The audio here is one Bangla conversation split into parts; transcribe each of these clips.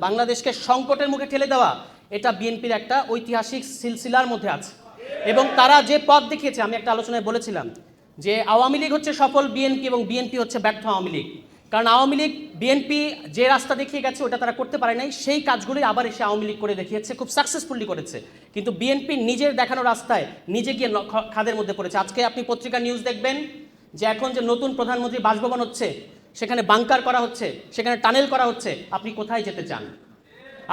বাংলাদেশকে সংকটের মুখে ঠেলে দেওয়া এটা বিএনপির একটা ঐতিহাসিক সিলসিলার মধ্যে আছে এবং তারা যে পথ দেখিয়েছে আমি একটা আলোচনায় বলেছিলাম যে আওয়ামী লীগ হচ্ছে সফল বিএনপি এবং বিএনপি হচ্ছে ব্যর্থ আওয়ামী লীগ। কারণ আওয়ামী লীগ বিএনপি যে রাস্তা দেখিয়ে গেছে ওটা তারা করতে পারে নাই, সেই কাজগুলোই আবার এসে আওয়ামী লীগ করে দেখিয়েছে, খুব সাকসেসফুলি করেছে। কিন্তু বিএনপি নিজের দেখানো রাস্তায় নিজে গিয়ে খাদের মধ্যে পড়েছে। আজকে আপনি পত্রিকা নিউজ দেখবেন যে এখন যে নতুন প্রধানমন্ত্রী বাসভবন হচ্ছে, সেখানে বাংকার করা হচ্ছে, সেখানে টানেল করা হচ্ছে। আপনি কোথায় যেতে চান?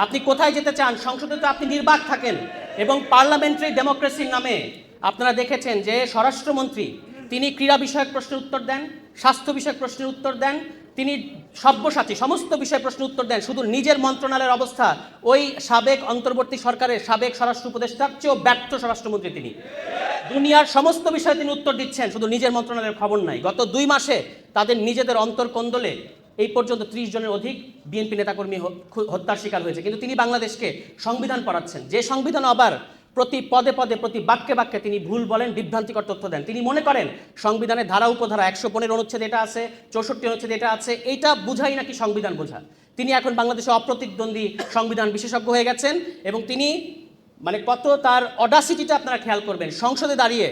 আপনি কোথায় যেতে চান? সংসদে তো আপনি নির্বাক থাকেন এবং পার্লামেন্টারি ডেমোক্রেসির নামে আপনারা দেখেছেন যে স্বরাষ্ট্রমন্ত্রী তিনি ক্রীড়া বিষয়ক প্রশ্নের উত্তর দেন, স্বাস্থ্য বিষয়ক প্রশ্নের উত্তর দেন, তিনি সব্যসাচী সমস্ত বিষয়ে প্রশ্নের উত্তর দেন। শুধু নিজের মন্ত্রণালয়ের অবস্থা ওই সাবেক অন্তর্বর্তী সরকারের সাবেক স্বরাষ্ট্র উপদেষ্টার চেয়েও ব্যর্থ স্বরাষ্ট্রমন্ত্রী তিনি। দুনিয়ার সমস্ত বিষয়ে তিনি উত্তর দিচ্ছেন, শুধু নিজের মন্ত্রণালয়ের খবর নাই। গত 2 মাসে তাদের নিজেদের অন্তর্কন্দলে এই পর্যন্ত 30 জনের অধিক বিএনপি নেতাকর্মী হত্যার শিকার হয়েছে। কিন্তু তিনি বাংলাদেশকে সংবিধান পড়াচ্ছেন, যে সংবিধান আবার প্রতি পদে পদে প্রতি বাক্যে বাক্যে তিনি ভুল বলেন, বিভ্রান্তিকর তথ্য দেন। তিনি মনে করেন সংবিধানের ধারা উপধারা 115 অনুচ্ছেদ এটা আছে, 64 অনুচ্ছেদ এটা আছে, এইটা বুঝাই নাকি সংবিধান বোঝা। তিনি এখন বাংলাদেশে অপ্রতিদ্বন্দ্বী সংবিধান বিশেষজ্ঞ হয়ে গেছেন এবং তিনি মানে কত তার অডাসিটিটা আপনারা খেয়াল করবেন। সংসদে দাঁড়িয়ে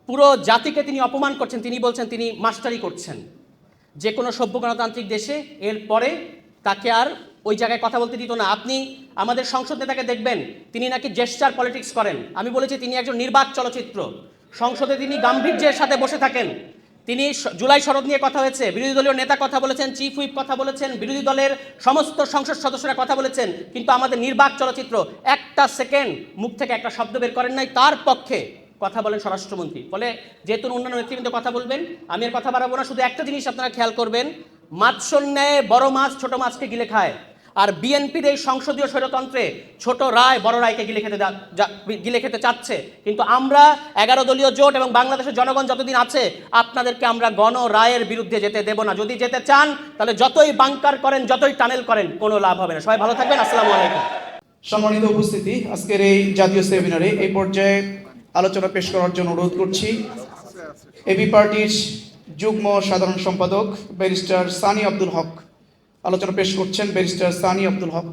পুরো জাতিকে তিনি অপমান করছেন। তিনি বলছেন তিনি মাস্টারি করছেন। যে কোনো সভ্য গণতান্ত্রিক দেশে এরপরে তাকে আর ওই জায়গায় কথা বলতে দিত না। আপনি আমাদের সংসদ নেতাকে দেখবেন তিনি নাকি জেস্টার পলিটিক্স করেন। আমি বলেছি তিনি একজন নির্বাক চলচ্চিত্র। সংসদে তিনি গাম্ভীর্যের সাথে বসে থাকেন। তিনি জুলাই শরৎ নিয়ে কথা হয়েছে, বিরোধী দলীয় নেতা কথা বলেছেন, চিফ হুইপ কথা বলেছেন, বিরোধী দলের সমস্ত সংসদ সদস্যরা কথা বলেছেন, কিন্তু আমাদের নির্বাক চলচ্চিত্র একটা সেকেন্ড মুখ থেকে একটা শব্দ বের করেন নাই। তার পক্ষে কথা বলেন স্বরাষ্ট্রমন্ত্রী। ফলে যেহেতু অন্যান্য নেতৃবৃন্দ কথা বলবেন, আমি আর কথা বাড়াবো না। শুধু একটা জিনিস আপনারা খেয়াল করবেন, মাছর ন্যায় বড় মাছ ছোট মাছকে গিলে খায়। আর বিএনপির এই সংসদীয় স্বৈরতন্ত্রে ছোট রায় বড় রায়কে গিলে খেতে চাচ্ছে। কিন্তু আমরা 11 দলীয় জোট এবং বাংলাদেশের জনগণ যতদিন আছে আপনাদেরকে আমরা গণ রায়ের বিরুদ্ধে যেতে দেব না। যদি যেতে চান তাহলে যতই বাংকার করেন, যতই টানেল করেন, কোনো লাভ হবে না। সবাই ভালো থাকবেন। আসসালামু আলাইকুম। সম্মানিত উপস্থিতি, আজকের এই জাতীয় সেমিনারে এই পর্যায়ে আলোচনা পেশ করার জন্য অনুরোধ করছি এবি পার্টির যুগ্ম সাধারণ সম্পাদক ব্যারিস্টার সানি আব্দুল হক। আলোচনা পেশ করছেন ব্যারিস্টার সানি আব্দুল হক।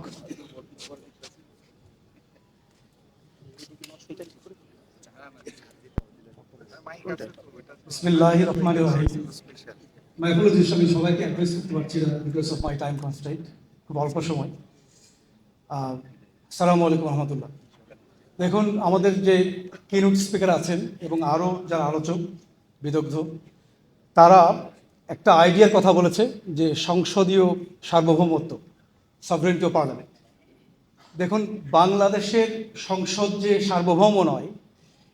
বিসমিল্লাহির রহমানির রহিম। মাই অ্যাপোলজিস, আমি সবাইকে অ্যাড্রেস করতে পারছি না because of my time constraint, খুব অল্প সময়। আসসালামু আলাইকুম রহমতুল্লাহ। দেখুন, আমাদের যে কিনোট স্পিকার আছেন এবং আরও যারা আলোচক বিদগ্ধ, তারা একটা আইডিয়ার কথা বলেছে যে সংসদীয় সার্বভৌমত্ব, সভরেনিটি অফ পার্লামেন্ট। দেখুন, বাংলাদেশের সংসদ যে সার্বভৌম নয়,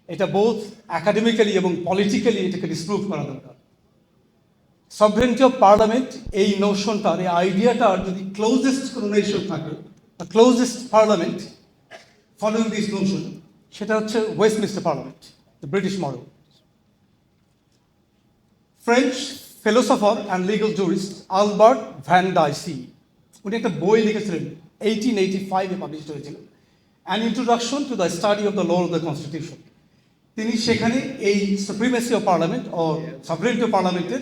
এটা বোথ একাডেমিক্যালি এবং পলিটিক্যালি এটাকে ডিসপ্রুভ করা দরকার। সভরেনিটি অফ পার্লামেন্ট এই নোশনটার, এই আইডিয়াটার যদি ক্লোজেস্ট কোনো নেশন থাকে, closest parliament following this notion, সেটা হচ্ছে Westminster parliament, the British model. French philosopher and legal jurist Albert Van Dicey, উনি একটা বই লিখেছিলেন, 1885-এ পাবলিশ হয়েছিল, an introduction to the study of the law of the constitution. তিনি সেখানে এই সুপ্রিমেসি অফ পার্লামেন্ট ও সভরেনিটি অফ পার্লামেন্টের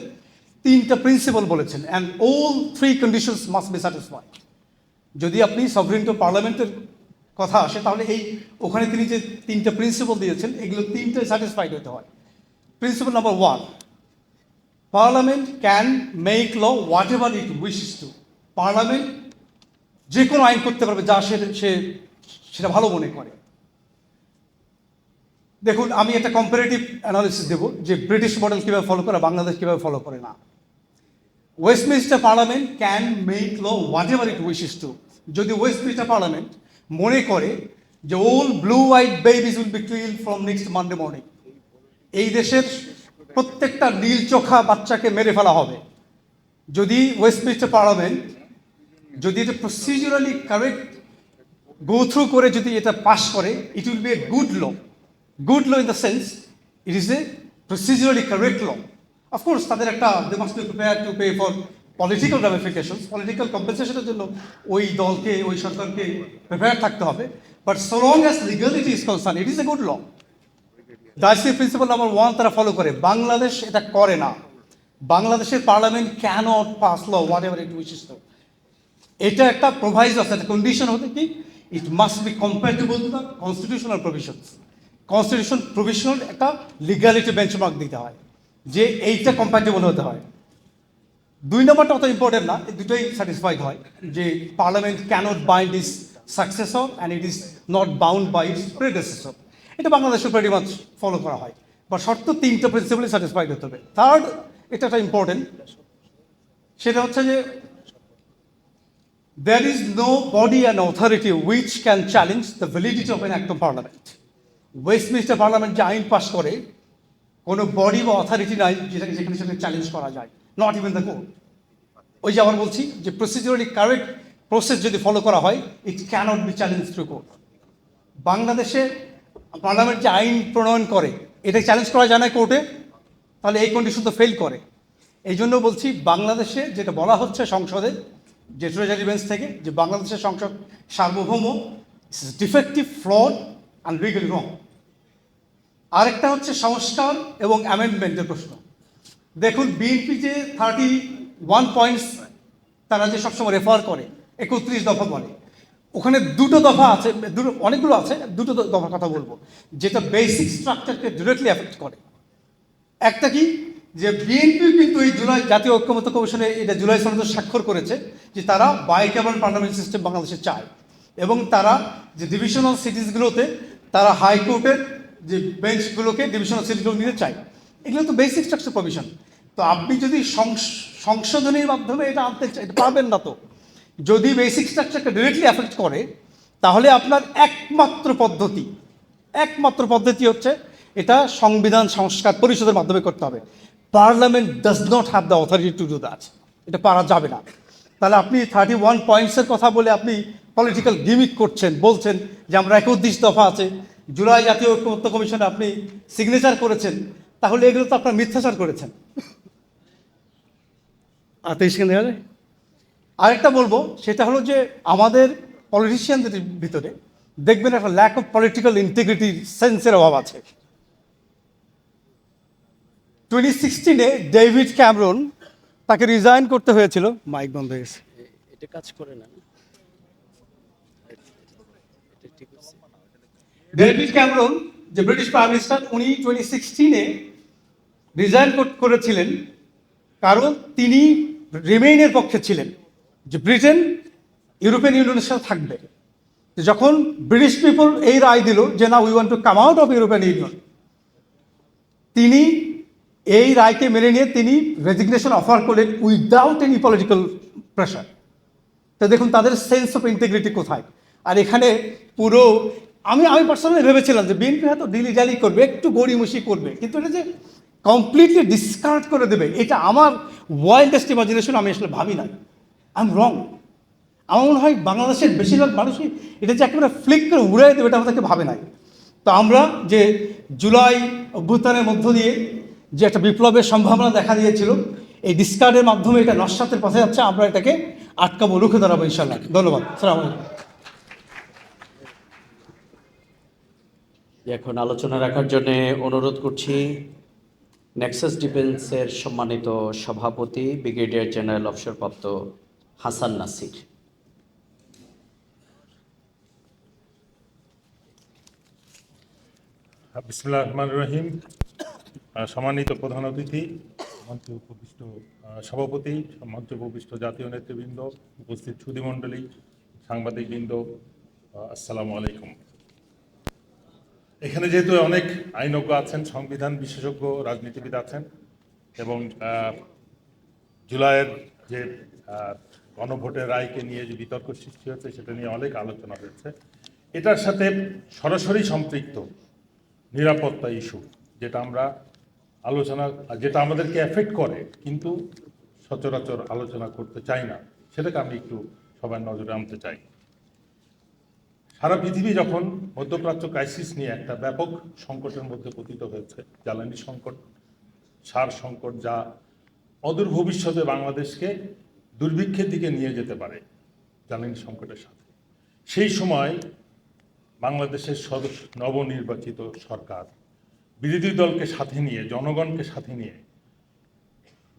3টা প্রিন্সিপাল বলেছেন, and all 3 conditions must be satisfied. যদি আপনি সভরেনিটি অফ পার্লামেন্টের কথা আসে তাহলে ওখানে তিনি যে 3টা প্রিন্সিপাল দিয়েছেন, এগুলো 3টাই স্যাটিসফাইড হতে হয়। Principal number 1, parliament can make law whatever it wishes to. Parliament যে কোনো আইন করতে পারবে যা সেটা ভালো মনে করে। দেখুন, আমি একটা কম্পারেটিভ অ্যানালিসিস দেবো যে ব্রিটিশ মডেল কীভাবে ফলো করে, বাংলাদেশ কীভাবে ফলো করে না। Westminster parliament can make law whatever it wishes to. যদি ওয়েস্টমিনস্টার পার্লামেন্ট মনে করে যে all blue white babies will be killed from next Monday morning, এই দেশের প্রত্যেকটা নীল চোখা বাচ্চাকে মেরে ফেলা হবে, যদি ওয়েস্টমিনস্টার পার্লামেন্ট যদি এটা প্রসিডিউরালি কারেক্ট গো থ্রু করে যদি এটা পাস করে, it will be a good law. Good law in the sense it is a procedurally correct law. Of course তাদের একটা they must be prepare to pay for political ramifications, political কম্পেনসেশনের জন্য ওই দলকে, ওই সরকারকে প্রিপেয়ার থাকতে হবে। But so long as legality is concern, it is a good law. Dicey principle number 1 তারা ফলো করে, বাংলাদেশ এটা করে না। বাংলাদেশের parliament cannot pass law whatever it wishes to. এটা একটা প্রোভাইজ আছে, একটা কন্ডিশন হতে কি it must be compatible to the constitutional provisions. Constitution provisional একটা লিগালিটি বেঞ্চমার্ক দিতে হয় যে এইটা কম্প্যাটেবল হতে হয়। 2 নম্বরটা অত ইম্পর্টেন্ট না, এই দুটোই স্যাটিসফাইড হয় যে parliament cannot bind is successor and it is not bound by its predecessor. এটা বাংলাদেশে প্রেটি মাচ ফলো করা হয়, বা শর্ত 3টা প্রিন্সিপালি স্যাটিসফাইড হতে হবে। থার্ড, এটা একটা ইম্পর্টেন্ট, সেটা হচ্ছে যে there is no body and authority which can challenge the validity of an act of parliament. Westminster parliament যে আইন পাস করে কোনো বডি বা অথরিটি নাই যেটাকে যেখানে সেটা চ্যালেঞ্জ করা যায়, নট ইভেন দ্য কোর্ট। ওই যে আবার বলছি যে প্রসিডিউরালি কারেক্ট প্রসেস যদি ফলো করা হয় it cannot be challenge through court. বাংলাদেশে পার্লামেন্ট যে আইন প্রণয়ন করে এটা চ্যালেঞ্জ করা যায় না কোর্টে, তাহলে এই কন্ডিশন তো ফেল করে। এই জন্য বলছি বাংলাদেশে যেটা বলা হচ্ছে সংসদে যে ট্রেজারি বেঞ্চ থেকে যে বাংলাদেশের সংসদ সার্বভৌম, ডিফেক্টিভ, ফ্লড অ্যান্ড লিগালি রং। আরেকটা হচ্ছে সংস্কার এবং অ্যামেন্ডমেন্টের প্রশ্ন। দেখুন বিএনপি যে 31 পয়েন্টস তারা যে সবসময় রেফার করে 31 দফা বলে, ওখানে 2টো দফা আছে, অনেকগুলো আছে, 2টো দফার কথা বলবো যেটা বেসিক স্ট্রাকচারকে ডিরেক্টলি এফেক্ট করে। একটা কি যে বিএনপি কিন্তু এই জুলাই জাতীয় ঐক্যমত্য কমিশনে এটা জুলাই সনদে স্বাক্ষর করেছে যে তারা বাইক্যামেরাল পার্লামেন্ট সিস্টেম বাংলাদেশে চায়, এবং তারা যে ডিভিশনাল সিটিজগুলোতে তারা হাইকোর্টের যে বেঞ্চগুলোকে ডিভিশনাল সিটিগুলো নিতে চায়। এগুলো তো বেসিক স্ট্রাকচার প্রভিশন। তো আপনি যদি সংশোধনীর মাধ্যমে এটা আনতে এটা পারবেন না। তো যদি বেসিক স্ট্রাকচারকে ডিরেক্টলি এফেক্ট করে তাহলে আপনার একমাত্র পদ্ধতি হচ্ছে এটা সংবিধান সংস্কার পরিষদের মাধ্যমে করতে হবে। Parliament does not have the authority to do that, এটা পারা যাবে না। তাহলে আপনি 31 পয়েন্টসের কথা বলে আপনি পলিটিক্যাল গিমিক করছেন, বলছেন যে আমরা 31 দফা আছে, জুলাই জাতীয় ঐক্যমত্য কমিশনে আপনি সিগনেচার করেছেন, তাহলে এগুলো তো আপনার মিথ্যাচার করেছেন। আরেকটা বলবো সেটা হলো যে আমাদের পলিটিশিয়ানদের ভিতরে দেখবেন একটা ল্যাক অফ পলিটিক্যাল ইন্টিগ্রিটি সেন্সের অভাব আছে। 2016-এ ডেভিড ক্যামেরন তাকে রিজাইন করতে হয়েছিল। মাইক বন্ধ হয়ে গেছে, এটা কাজ করে না। ডেভিড ক্যামেরন যে ব্রিটিশ প্রাইম মিনিস্টার, উনি 2016-এ রিজাইন করেছিলেন কারণ তিনি রিমেইনের পক্ষে ছিলেন যে ব্রিটেন ইউরোপিয়ান ইউনিয়নের সাথে থাকবে। যখন ব্রিটিশ পিপল এই রায় দিল যে না we want to come out of European union, তিনি এই রায়কে মেনে নিয়ে তিনি রেজিগনেশন অফার করলেন উইদাউট এনি পলিটিক্যাল প্রেশার। তো দেখুন তাদের সেন্স অফ ইন্টিগ্রিটি কোথায়। আর এখানে পুরো আমি পার্সোনালি ভেবেছিলাম যে বিএনপি হয়তো ডিলি জালি করবে, একটু গড়িমসি করবে, কিন্তু এটা যে কমপ্লিটলি ডিসকার্ড করে দেবে এটা আমার ওয়াইল্ডেস্ট ইমাজিনেশন আমি আসলে ভাবি নাই। আই এম রং। আমার মনে হয় বাংলাদেশের বেশিরভাগ মানুষই এটা যে একেবারে ফ্লিক করে উড়াই দেবে এটা আমাদেরকে ভাবে নাই। তো আমরা যে জুলাই অভ্যুত্থানের মধ্য দিয়ে যে একটা বিপ্লবের সম্ভাবনা দেখা দিয়েছিল, এই ডিসকার্ডের মাধ্যমে এটা নস্যাতের পথে যাচ্ছে, আমরা এটাকে আটকাবো, রুখে দাঁড়াবো ইনশাল্লাহ। ধন্যবাদ। আসসালামু আলাইকুম। এখন আলোচনা রাখার জন্য অনুরোধ করছি নেক্সাস ডিফেন্সের সম্মানিত সভাপতি ব্রিগেডিয়ার জেনারেল অবসরপ্রাপ্ত হাসান নাসির। বিসমিল্লাহির রহমানির রহিম। সম্মানিত প্রধান অতিথি, মঞ্চে উপবিষ্ট সভাপতি, মঞ্চে উপবিষ্ট জাতীয় নেতৃবৃন্দ, উপস্থিত সুধীমণ্ডলী, সাংবাদিকবৃন্দ, আসসালামু আলাইকুম। এখানে যেহেতু অনেক আইনজ্ঞ আছেন, সংবিধান বিশেষজ্ঞ, রাজনীতিবিদ আছেন, এবং জুলাইয়ের যে গণভোটের রায়কে নিয়ে যে বিতর্ক সৃষ্টি হয়েছে সেটা নিয়ে অনেক আলোচনা হয়েছে। এটার সাথে সরাসরি সম্পৃক্ত নিরাপত্তা ইস্যু, যেটা আমাদেরকে এফেক্ট করে কিন্তু সচরাচর আলোচনা করতে চাই না, সেটাকে আমি একটু সবার নজরে আনতে চাই। সারা পৃথিবী যখন মধ্যপ্রাচ্য ক্রাইসিস নিয়ে একটা ব্যাপক সংকটের মধ্যে পতিত হয়েছে, জ্বালানি সংকট, সার সংকট, যা অদূর ভবিষ্যতে বাংলাদেশকে দুর্ভিক্ষের দিকে নিয়ে যেতে পারে জ্বালানি সংকটের সাথে, সেই সময় বাংলাদেশের নবনির্বাচিত সরকার বিরোধী দলকে সাথে নিয়ে, জনগণকে সাথে নিয়ে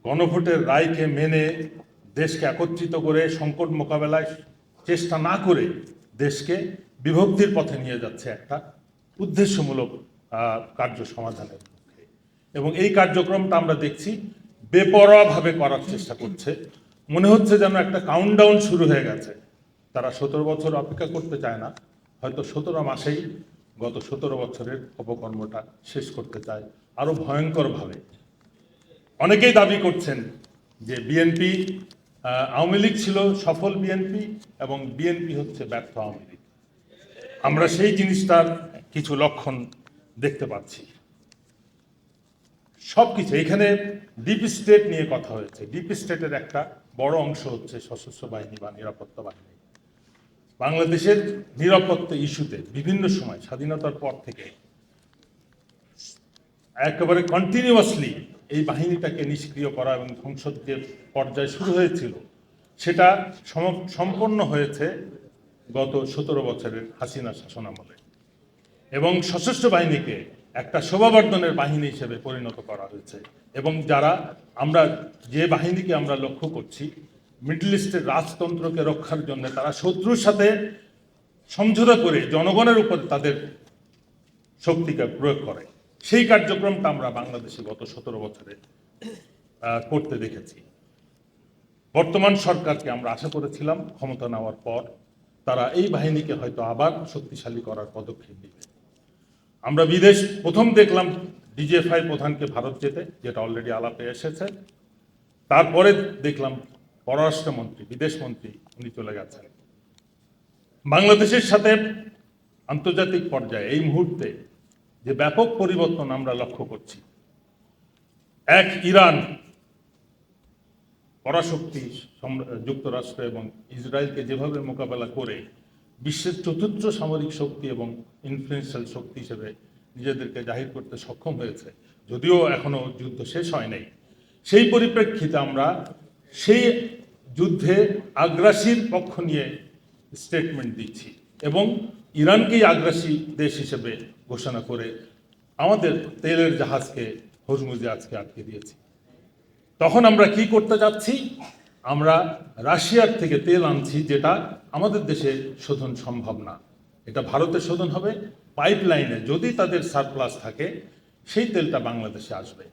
গণভোটের রায়কে মেনে দেশকে একত্রিত করে সংকট মোকাবেলায় চেষ্টা না করে দেশকে বিভক্তির পথে নিয়ে যাচ্ছে একটা উদ্দেশ্যমূলক কার্য সমাধানের পক্ষে। এবং এই কার্যক্রমটা আমরা দেখছি বেপরোয়াভাবে করার চেষ্টা করছে। মনে হচ্ছে যেন একটা কাউন্টডাউন শুরু হয়ে গেছে। তারা 17 বছর অপেক্ষা করতে চায় না, হয়তো 17 মাসেই গত 17 বছরের অপকর্মটা শেষ করতে চায় আরো ভয়ঙ্করভাবে। অনেকেই দাবি করছেন যে বিএনপি আওয়ামী লীগ ছিল সফল বিএনপি এবং বিএনপি হচ্ছে ব্যর্থ আওয়ামী লীগ। আমরা সেই জিনিসটার কিছু লক্ষণ দেখতে পাচ্ছি। সবকিছু এখানে ডিপ স্টেট নিয়ে কথা হয়েছে। ডিপ স্টেটের একটা বড় অংশ হচ্ছে সশস্ত্র বাহিনী বা নিরাপত্তা বাহিনী। বাংলাদেশের নিরাপত্তা ইস্যুতে বিভিন্ন সময় স্বাধীনতার পর থেকে একেবারে কন্টিনিউয়াসলি এই বাহিনীটাকে নিষ্ক্রিয় করা এবং ধ্বংসের যে পর্যায়ে শুরু হয়েছিল সেটা সম্পন্ন হয়েছে গত 17 বছরের হাসিনা শাসনামলে। এবং সশস্ত্র বাহিনীকে একটা শোভাবর্ধনের বাহিনী হিসেবে পরিণত করা হয়েছে। এবং যে বাহিনীকে আমরা লক্ষ্য করছি মিডল ইস্টের রাজতন্ত্রকে রক্ষার জন্য তারা শত্রুর সাথে সমঝোতা করে জনগণের উপর তাদের শক্তিকে প্রয়োগ করে, সেই কার্যক্রমটা আমরা বাংলাদেশে গত 17 বছরে করতে দেখেছি। বর্তমান সরকারকে আমরা আশা করেছিলাম ক্ষমতা নেওয়ার পর তারা এই বাহিনীকে হয়তো আবার শক্তিশালী করার পদক্ষেপ নেবে। আমরা প্রথম দেখলাম ডিজিএফআই প্রধানকে ভারত যেতে, যেটা অলরেডি আলাপে এসেছে। তারপরে দেখলাম পররাষ্ট্রমন্ত্রী, বিদেশমন্ত্রী উনি চলে গেছেন। বাংলাদেশের সাথে আন্তর্জাতিক পর্যায়ে এই মুহূর্তে যে ব্যাপক পরিবর্তন আমরা লক্ষ্য করছি, এক ইরান পরাশক্তি যুক্তরাষ্ট্র এবং ইসরায়েলকে যেভাবে মোকাবেলা করে বিশ্বের চতুর্থ সামরিক শক্তি এবং ইনফ্লুয়েন্সিয়াল শক্তি হিসেবে নিজেদেরকে জাহির করতে সক্ষম হয়েছে, যদিও এখনো যুদ্ধ শেষ হয় নাই, সেই পরিপ্রেক্ষিতে আমরা সেই যুদ্ধে আগ্রাসীর পক্ষ নিয়ে স্টেটমেন্ট দিচ্ছি এবং ইরানকেই আগ্রাসী দেশ হিসেবে ঘোষণা করে আমাদের তেলের জাহাজকে হরমুজে আজকে আটকে দিয়েছি। তখন আমরা কি করতে যাচ্ছি? আমরা রাশিয়ার থেকে তেল আনছি, যেটা আমাদের দেশে শোধন সম্ভব না। এটা ভারতে শোধন হবে পাইপলাইনে, যদি তাদের সারপ্লাস থাকে সেই তেলটা বাংলাদেশে আসবে।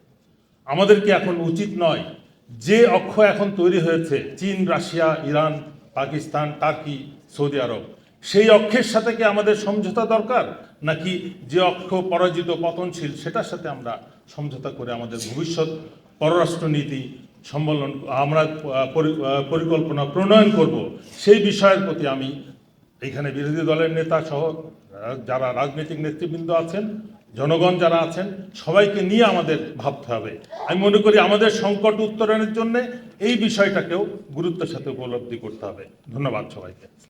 আমাদের কি এখন উচিত নয় যে অক্ষ এখন তৈরি হয়েছে চীন, Russia, Iran, Pakistan, Turkey, Saudi আরব, সেই অক্ষের সাথে কি আমাদের সমঝোতা দরকার, নাকি যে অক্ষ পরাজিত পতনশীল সেটার সাথে আমরা সমঝোতা করে আমাদের ভবিষ্যৎ পররাষ্ট্রনীতি সম্মেলন আমরা পরিকল্পনা প্রণয়ন করব, সেই বিষয়ের প্রতি আমি এখানে বিরোধী দলের নেতা সহ যারা রাজনৈতিক নেতৃবৃন্দ আছেন, জনগণ যারা আছেন, সবাইকে নিয়ে আমাদের ভাবতে হবে। আমি মনে করি আমাদের সংকট উত্তরণের জন্য এই বিষয়টাকেও গুরুত্বের সাথে উপলব্ধি করতে হবে। ধন্যবাদ সবাইকে।